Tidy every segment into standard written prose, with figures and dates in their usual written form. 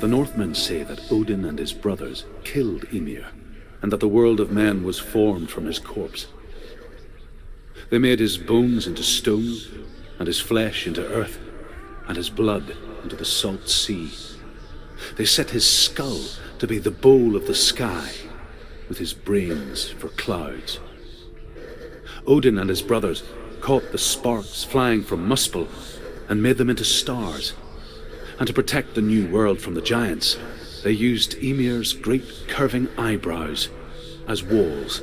The Northmen say that Odin and his brothers killed Ymir, and that the world of men was formed from his corpse. They made his bones into stone, and his flesh into earth, and his blood into the salt sea. They set his skull to be the bowl of the sky, with his brains for clouds. Odin and his brothers caught the sparks flying from Muspel and made them into stars. And to protect the new world from the giants, they used Ymir's great curving eyebrows as walls.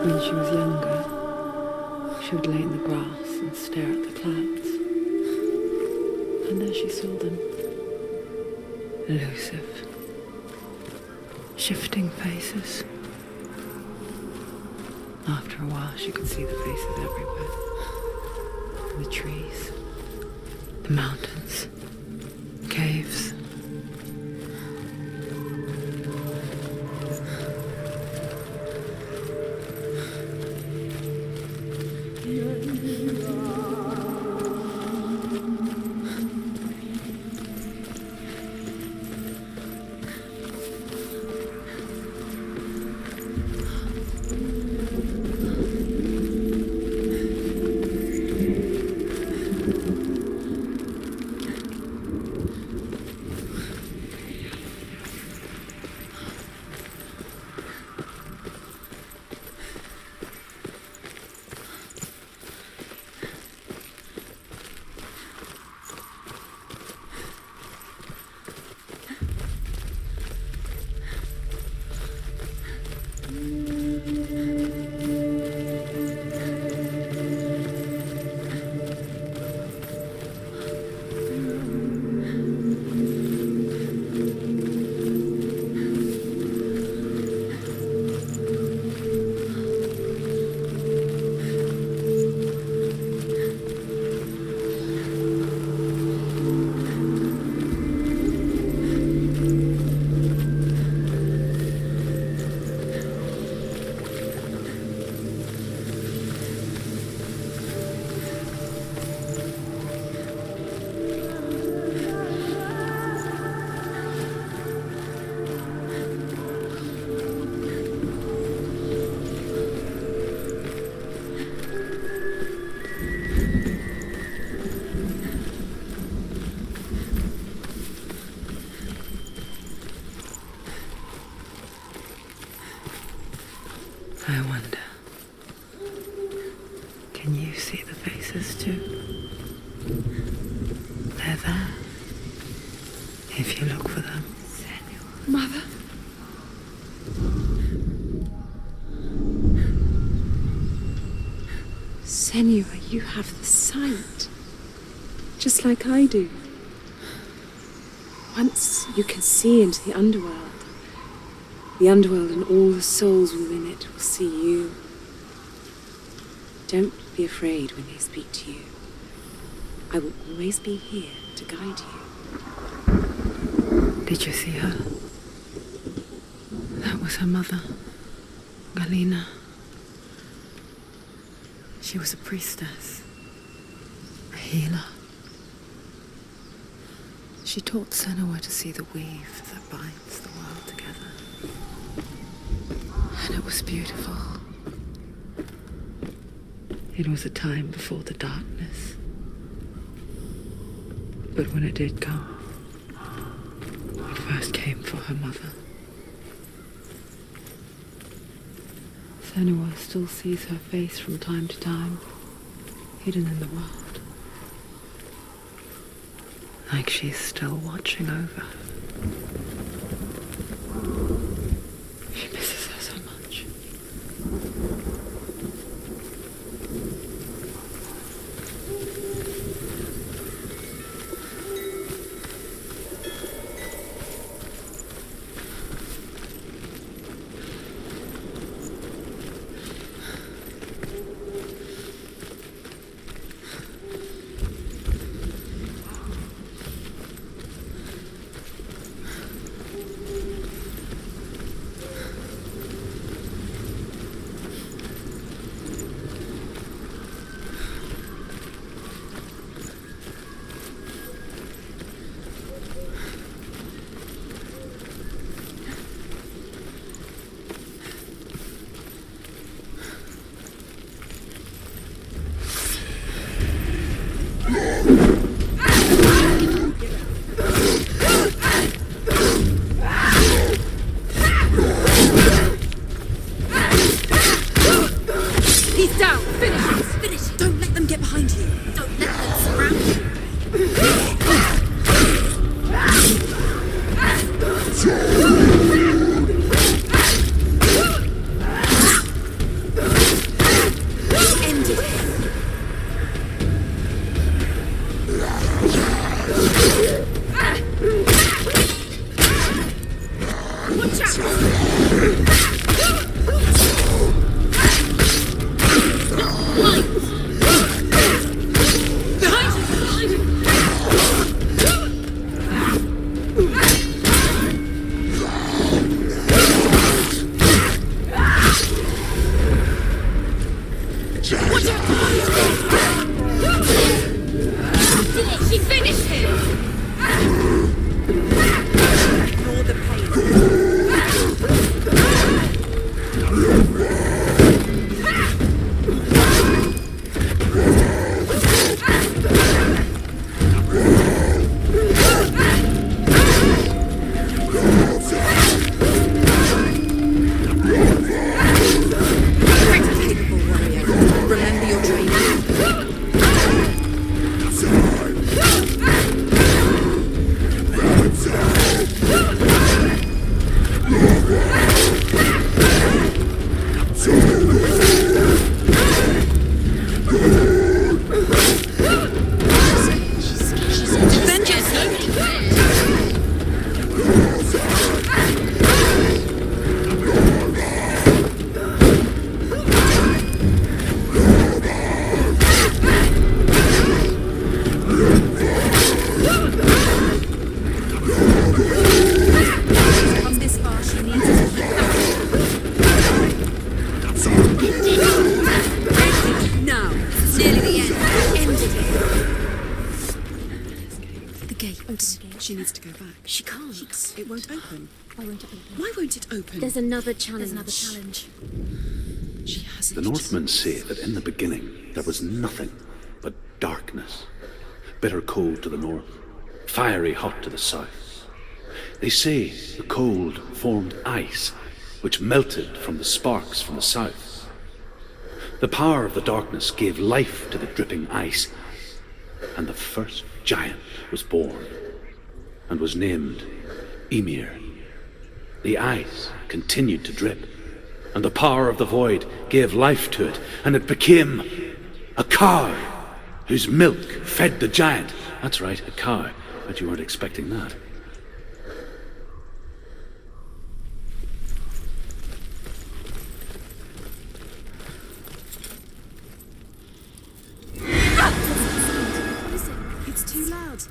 When she was younger, she would lay in the grass and stare at the clouds. And there she saw them. Elusive, shifting faces. After a while, she could see the faces everywhere. The trees, the mountains, caves. I wonder, can you see the faces too? They're there, if you look for them. Senua. Mother? Senua, you have the sight, just like I do. Once you can see into the underworld and all the souls within it will see you. Don't be afraid when they speak to you. I will always be here to guide you. Did you see her? That was her mother, Galina. She was a priestess, a healer. She taught Senua to see the weave that binds the world together. And it was beautiful. It was a time before the darkness. But when it did come, it first came for her mother. Senua still sees her face from time to time, hidden in the world. Like she's still watching over her. She misses her so much. He's down! Finish! Don't let them get behind you! Don't let them surround you! She finished him! Ignore the pain. Capable warrior. Remember your training. Come this far, she needs us to now. It's nearly the end. Ended it. The gate. She needs to go back. She can't. It won't open. Why won't it open? Why won't it open? There's another challenge. She hasn't. The Northmen say that in the beginning there was nothing but darkness. Bitter cold to the north, fiery hot to the south. They say the cold formed ice, which melted from the sparks from the south. The power of the darkness gave life to the dripping ice, and the first giant was born, and was named Ymir. The ice continued to drip, and the power of the void gave life to it, and it became a cow, whose milk fed the giant. That's right, a cow. Bet you weren't expecting that. It's too loud.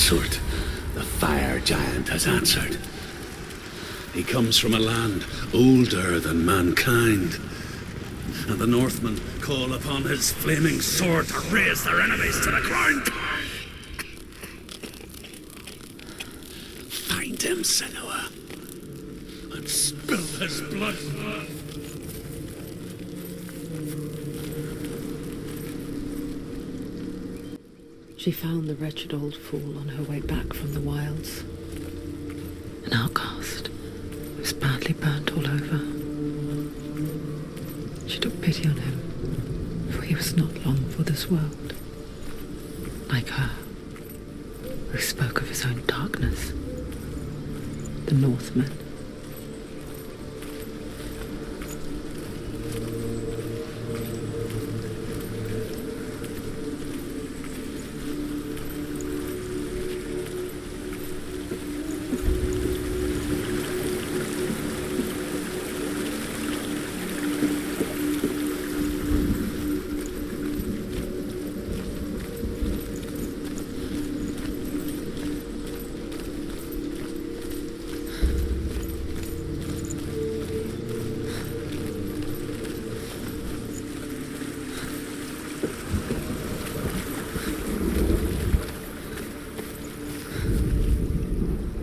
Surt, the fire giant, has answered. He comes from a land older than mankind, and the Northmen call upon his flaming sword to raze their enemies to the ground. Find him, Senua, and spill his blood. She found the wretched old fool on her way back from the wilds. An outcast who was badly burnt all over. She took pity on him, for he was not long for this world. Like her, who spoke of his own darkness. The Northmen.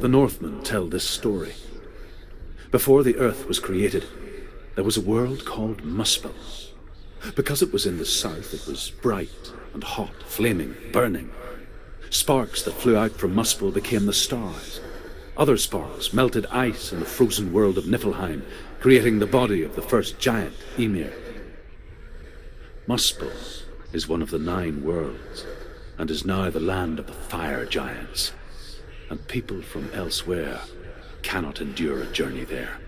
The Northmen tell this story. Before the earth was created, there was a world called Muspel. Because it was in the south, it was bright and hot, flaming, burning. Sparks that flew out from Muspel became the stars. Other sparks melted ice in the frozen world of Niflheim, creating the body of the first giant, Ymir. Muspel is one of the 9 worlds, and is now the land of the fire giants. And people from elsewhere cannot endure a journey there.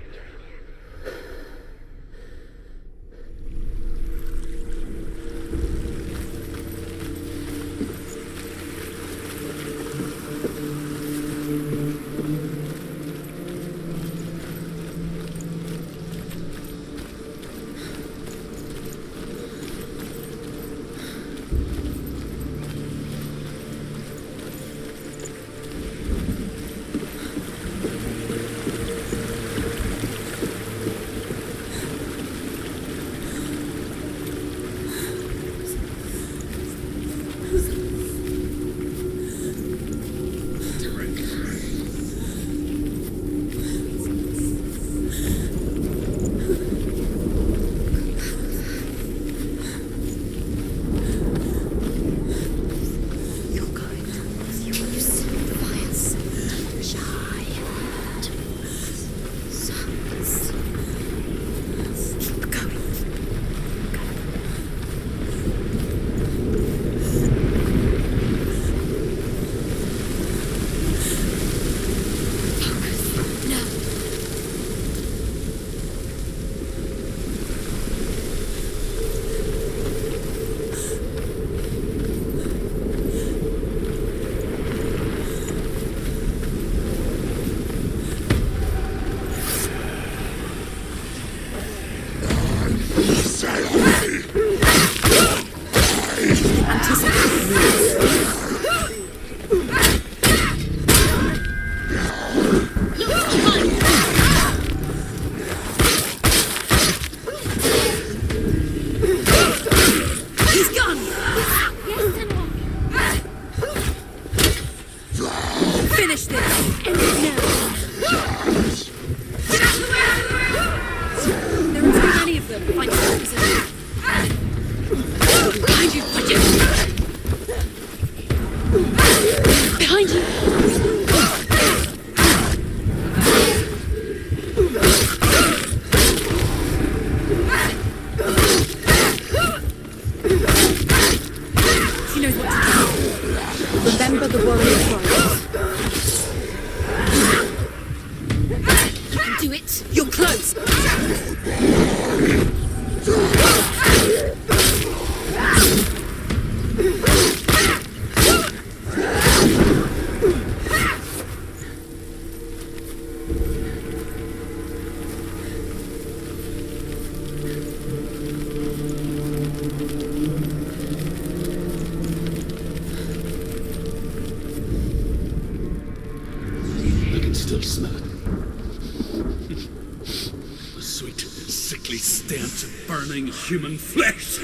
Human flesh.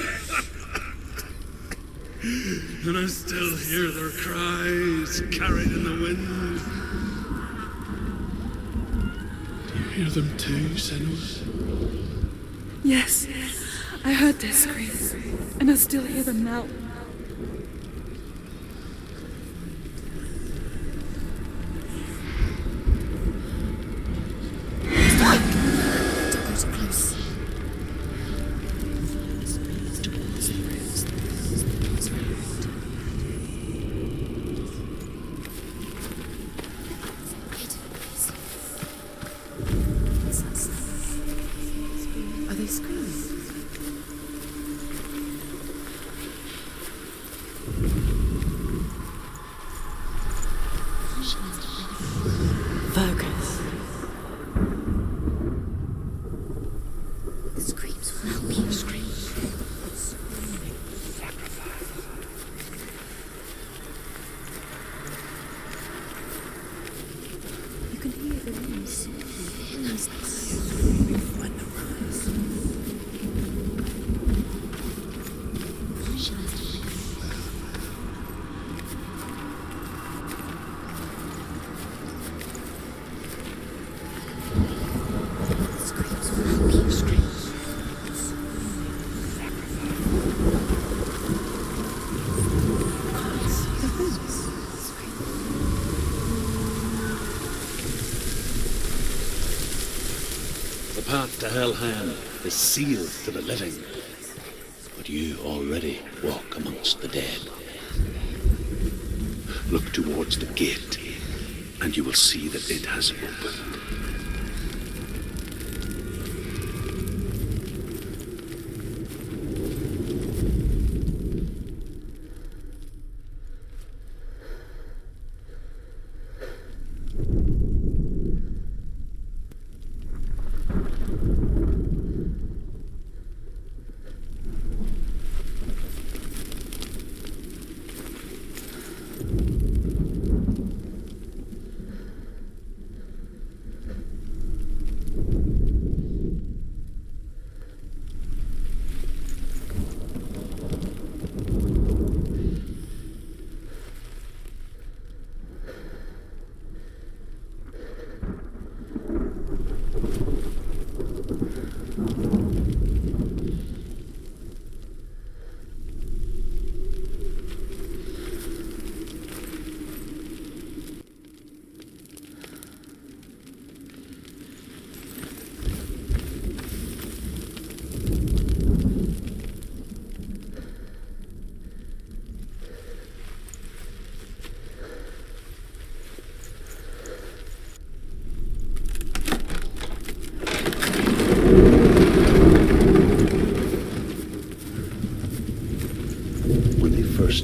And I still hear their cries carried in the wind. Do you hear them too, Senua? Yes, I heard their screams, and I still hear them now. path to Helheim is sealed to the living, but you already walk amongst the dead. Look towards the gate, and you will see that it has opened.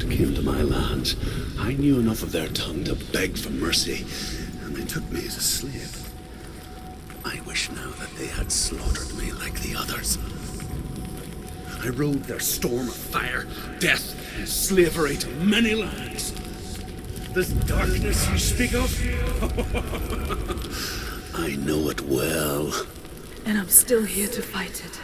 Came to my lands, I knew enough of their tongue to beg for mercy, and they took me as a slave. I wish now that they had slaughtered me like the others. I rode their storm of fire, death, and slavery to many lands. This darkness you speak of, I know it well. And I'm still here to fight it.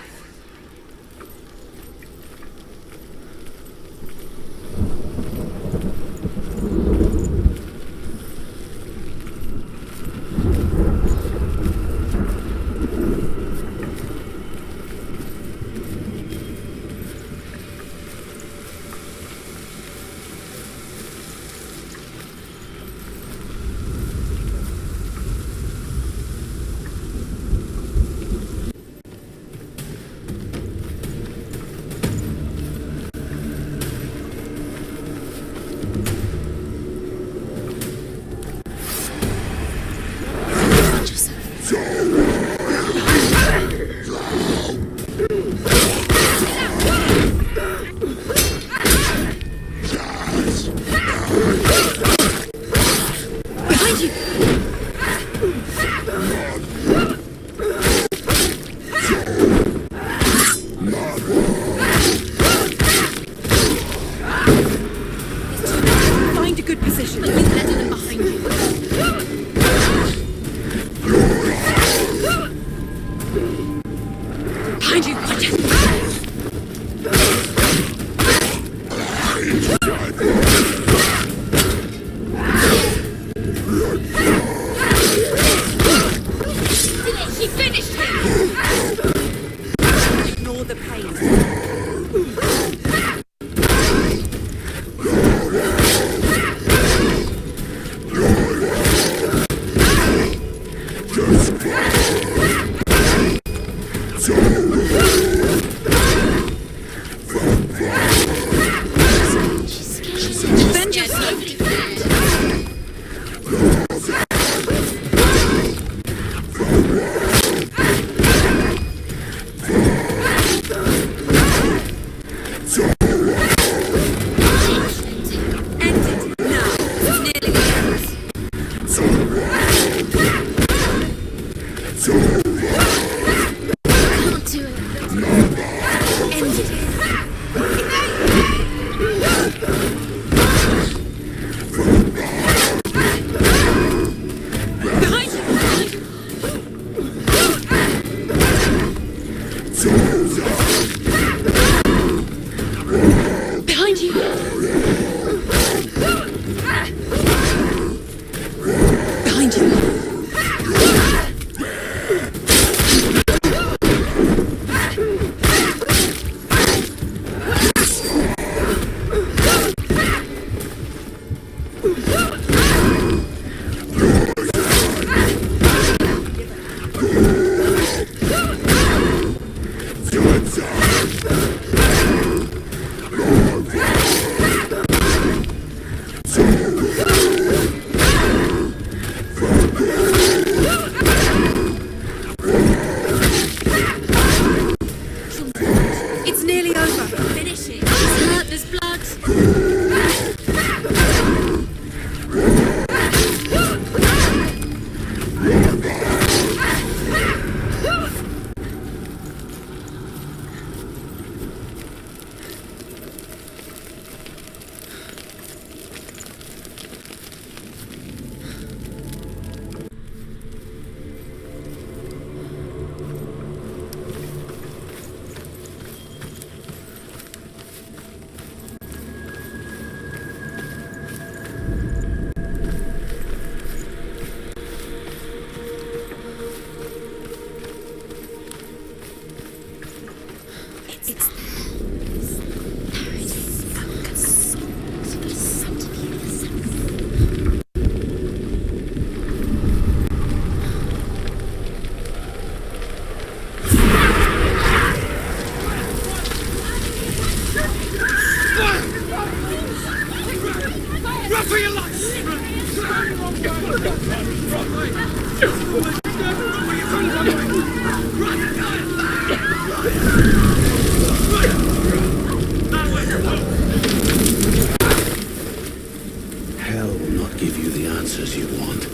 Hell will not give you the answers you want.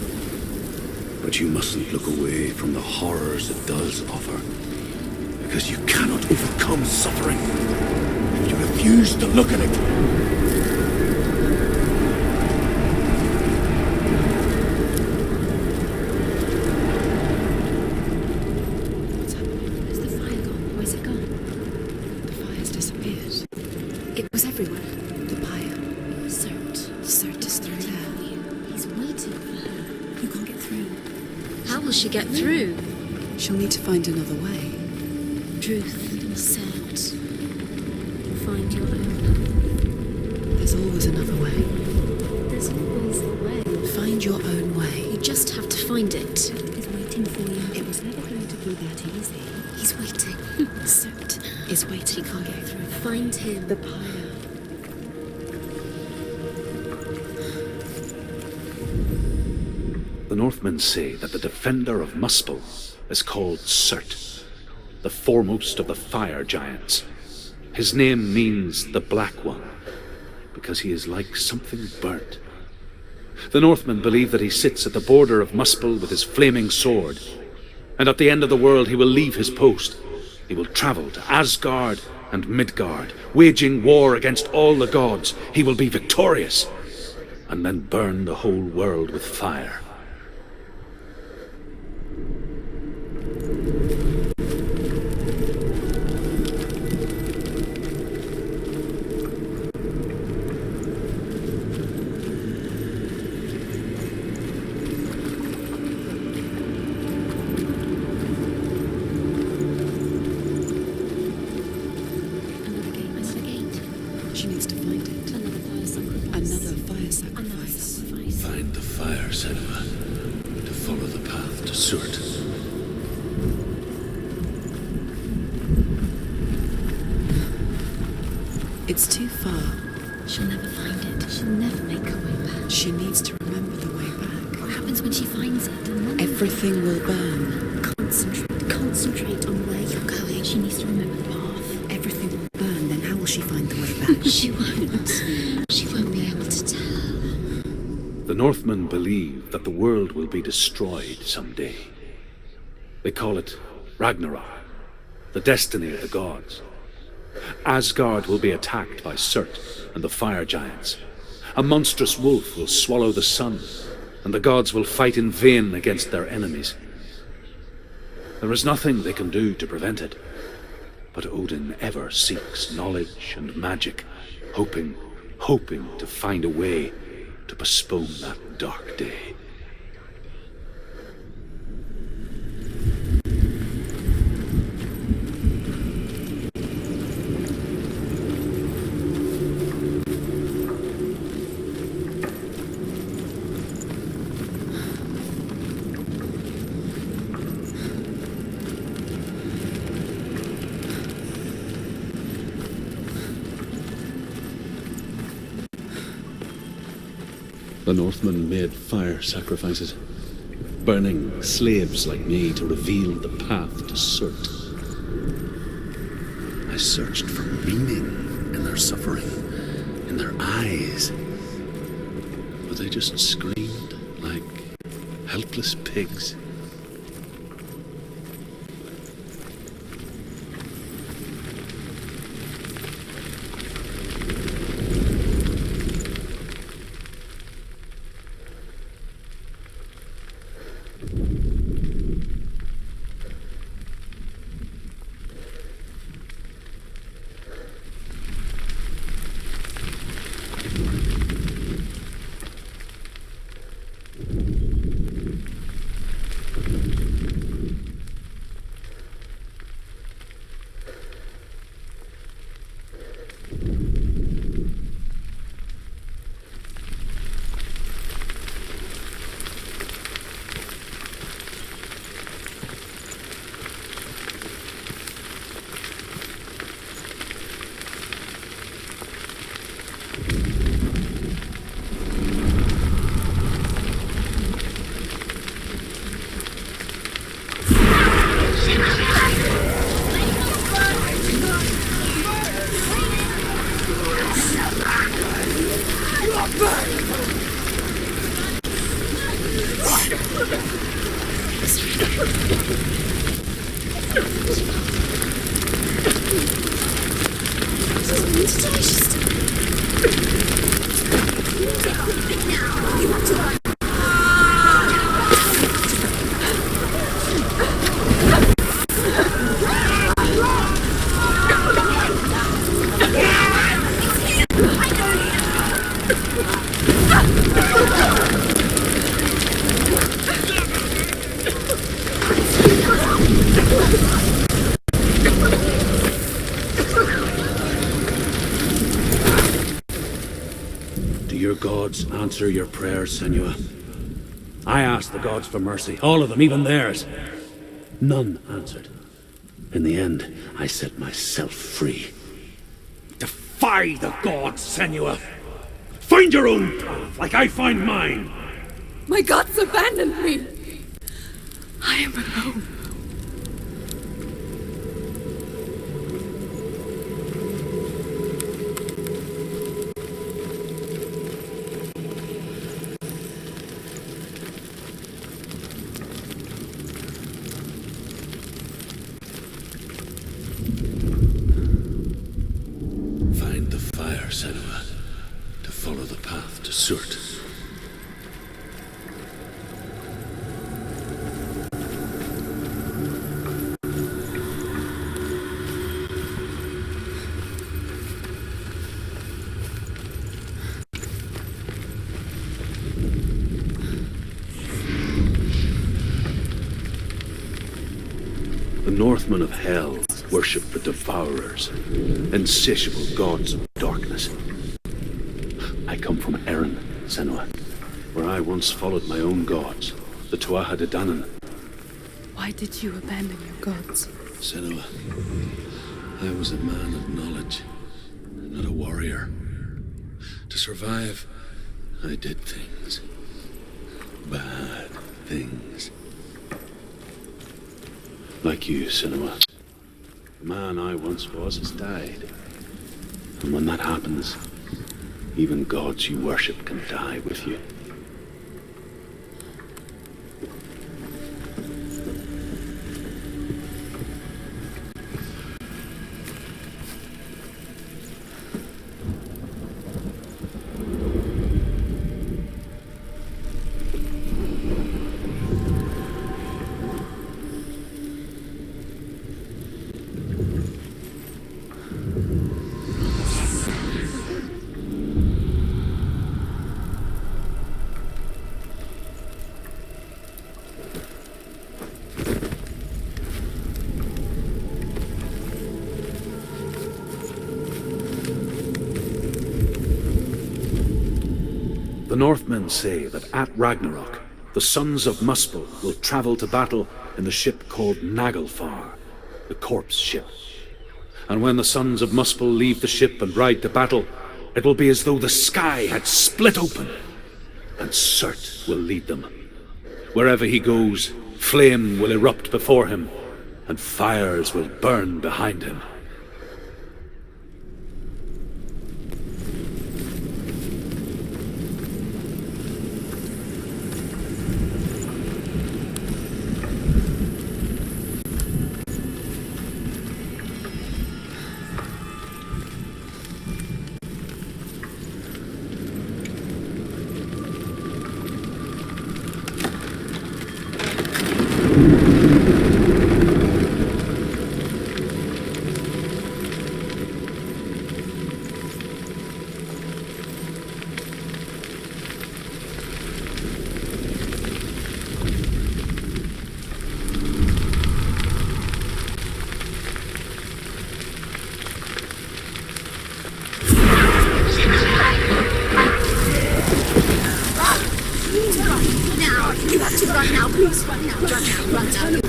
But you mustn't look away from the horrors it does offer. Because you cannot overcome suffering if you refuse to look at it. She get through? She'll need to find another way. Truth, Surt. Find your own. There's always another way. There's always a way. Find your own way. You just have to find it. He's waiting for you. It was never going to be that easy. He's waiting. Surt is waiting. He can't get through. Find him. The pyre. The Northmen say that the defender of Muspel is called Surt, the foremost of the fire giants. His name means the Black One, because he is like something burnt. The Northmen believe that he sits at the border of Muspel with his flaming sword, and at the end of the world he will leave his post. He will travel to Asgard and Midgard, waging war against all the gods. He will be victorious, and then burn the whole world with fire. Find the fire, Senua, to follow the path to Surt. It's too far. She'll never find it. She'll never make her way back. She needs to remember the way back. What happens when she finds it? Everything will burn. Concentrate on where you're going. She needs to remember the path. Everything will burn, then how will she find the way back? She won't. She won't be able to tell. The Northmen believe that the world will be destroyed someday. They call it Ragnarok, the destiny of the gods. Asgard will be attacked by Surt and the fire giants. A monstrous wolf will swallow the sun, and the gods will fight in vain against their enemies. There is nothing they can do to prevent it, but Odin ever seeks knowledge and magic, hoping to find a way to postpone that dark day. The Northmen made fire sacrifices, burning slaves like me to reveal the path to Surt. I searched for meaning in their suffering, in their eyes. But they just screamed like helpless pigs. Answer your prayers, Senua. I asked the gods for mercy, all of them, even theirs. None answered. In the end, I set myself free. Defy the gods, Senua! Find your own path, like I find mine! My gods abandoned me! I am alone. Senua, to follow the path to Surt. The Northmen of Hell worship the Devourers, insatiable gods of darkness. I come from Erin, Senua, where I once followed my own gods, the Tuatha De Danann. Why did you abandon your gods? Senua, I was a man of knowledge, not a warrior. To survive, I did things. Bad things. Like you, Senua. The man I once was has died. And when that happens, even gods you worship can die with you. The Northmen say that at Ragnarok, the sons of Muspel will travel to battle in the ship called Naglfar, the corpse ship. And when the sons of Muspel leave the ship and ride to battle, it will be as though the sky had split open, and Surt will lead them. Wherever he goes, flame will erupt before him, and fires will burn behind him. run now, please run now. Run now, run now.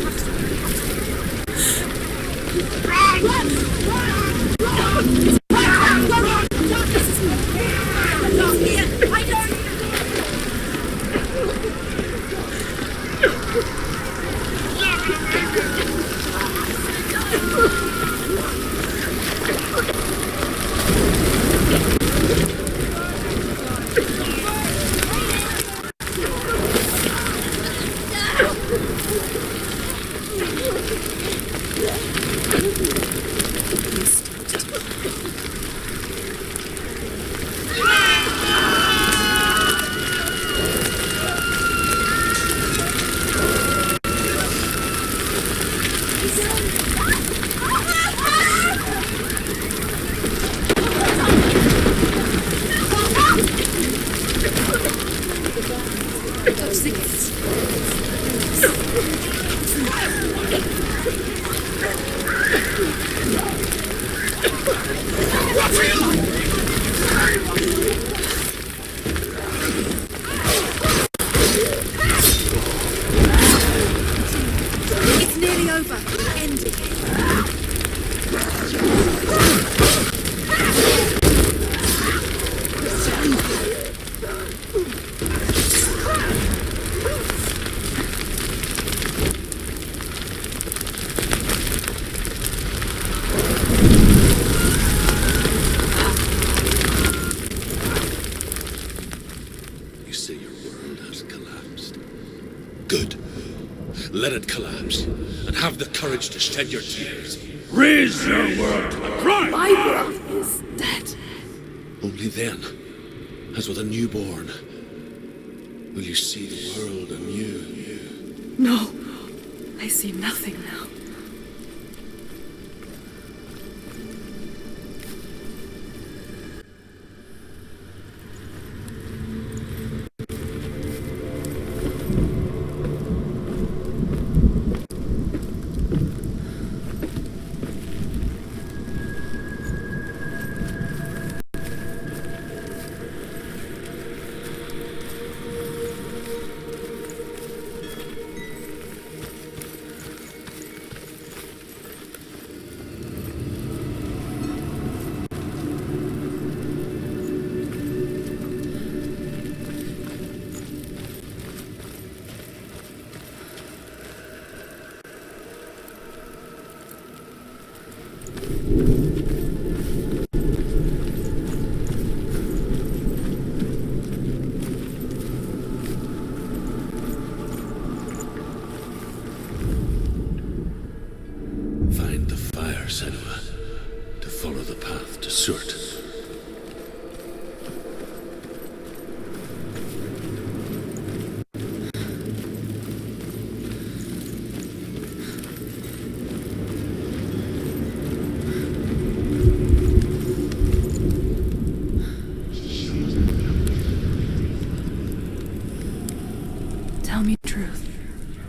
It's nearly over. End it. You say your world has collapsed. Good. Let it collapse, and have the courage to shed your tears. Raise your world to the cry! My world is dead. Only then, as with a newborn, will you see the world anew. No, I see nothing now. Find the fire, Senua, to follow the path to Surt. Tell me truth.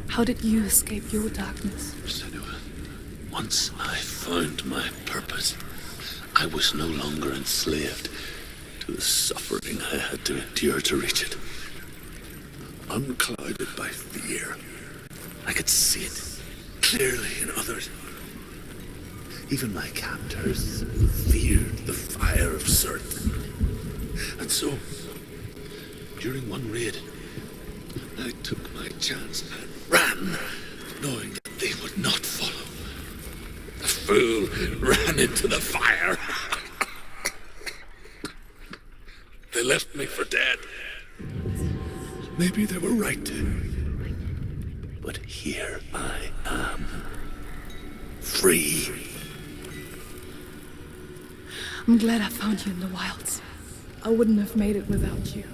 How did you escape your darkness? Senua, once I found my purpose, I was no longer enslaved to the suffering I had to endure to reach it. Unclouded by fear, I could see it clearly in others. Even my captors feared the fire of Surt. And so, during one raid, I took my chance and ran, knowing that they would not follow. The fool ran into the fire. They left me for dead. Maybe they were right to. But here I am. Free. I'm glad I found you in the wilds. I wouldn't have made it without you.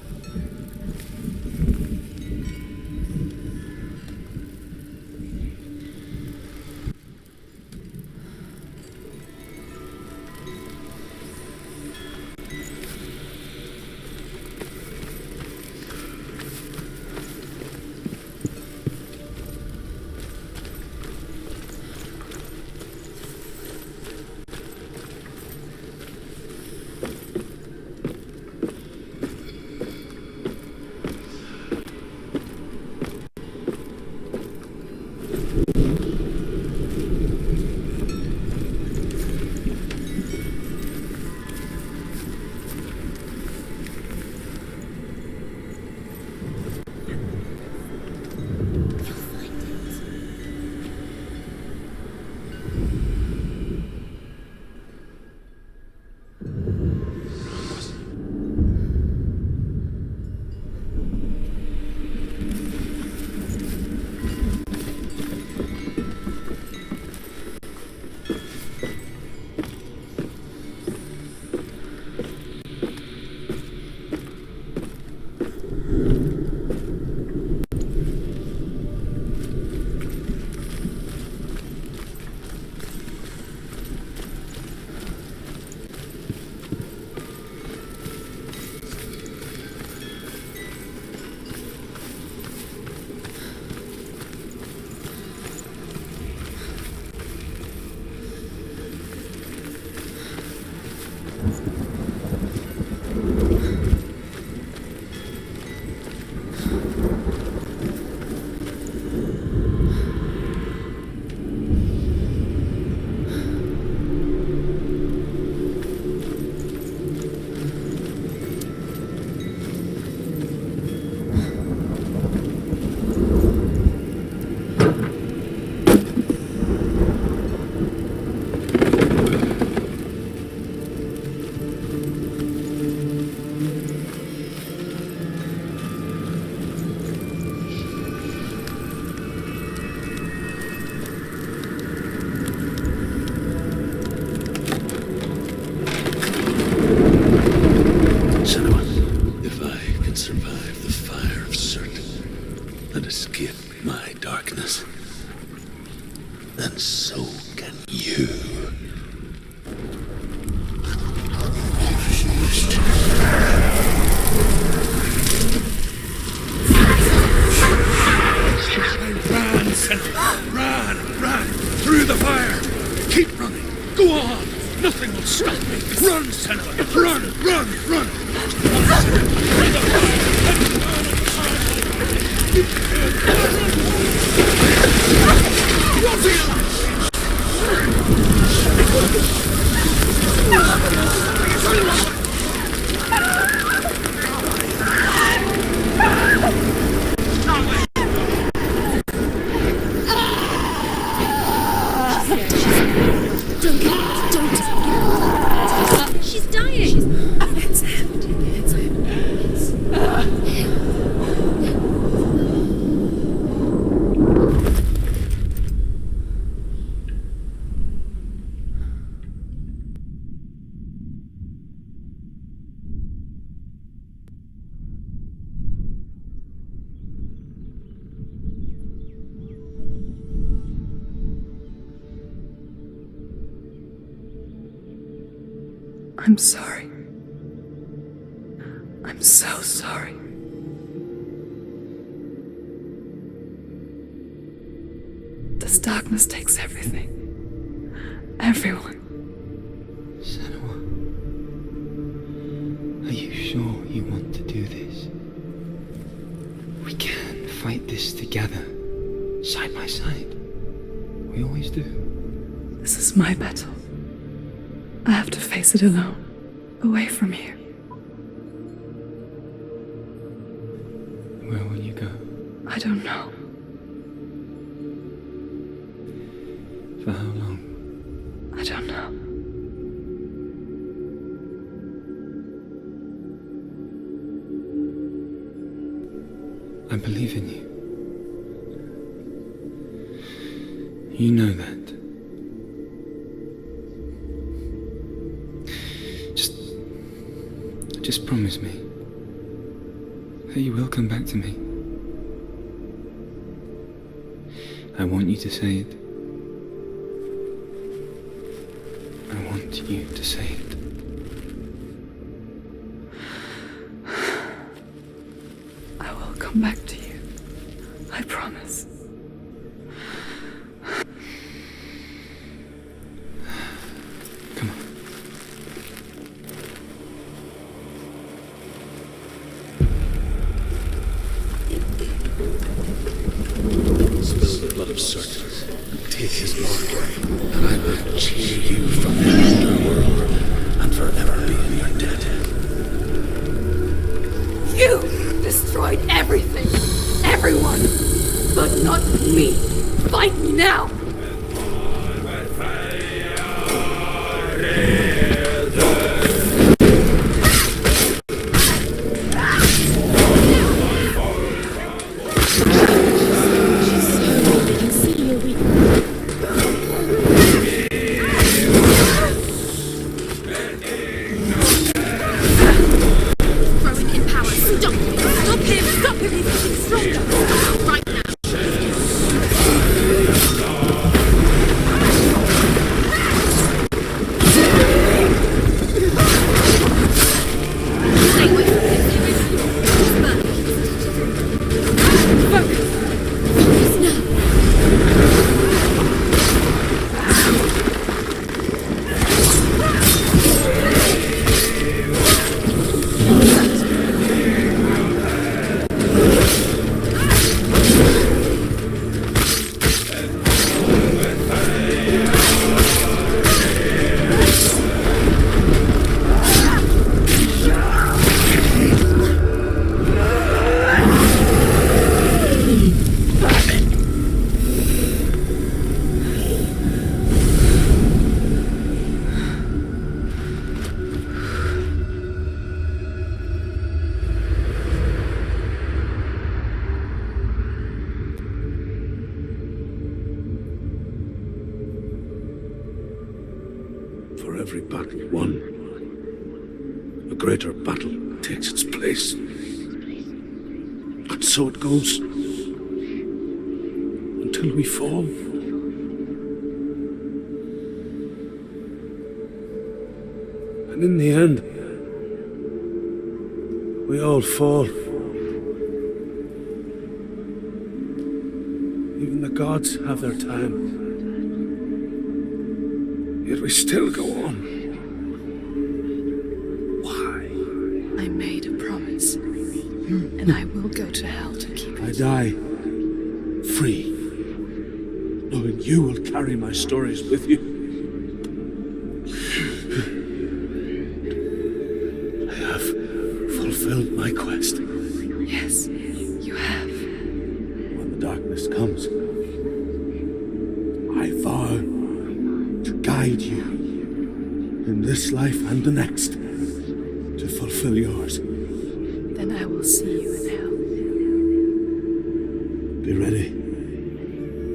I'm sorry. I'm so sorry. This darkness takes everything. Everyone. Senua, are you sure you want to do this? We can fight this together, side by side. We always do. This is my battle. I have to face it alone, away from here. Where will you go? I don't know. For how long? I don't know. I believe in you. You know that. Just promise me that you will come back to me. I want you to say it. I want you to say it. I will come back to you. I promise. Come on. Spill the blood of Surt and take his mark, and I will cheer you from the underworld and forever be in your debt. You destroyed everything, everyone, but not me. Fight me now. For every battle won, a greater battle takes its place. And so it goes. Until we fall. And in the end, we all fall. Even the gods have their time. Yet we still go on. Why? I made a promise, and I will go to hell to keep it. I die free, knowing you will carry my stories with you. I have fulfilled my quest. Yes, you have. When the darkness comes, I vow to guide you in this life and the next to fulfill yours. Then I will see you in hell. Be ready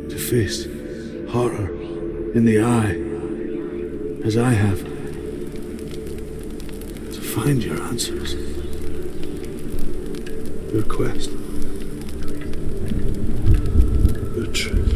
to face horror in the eye, as I have, to find your answers, your quest, your truth.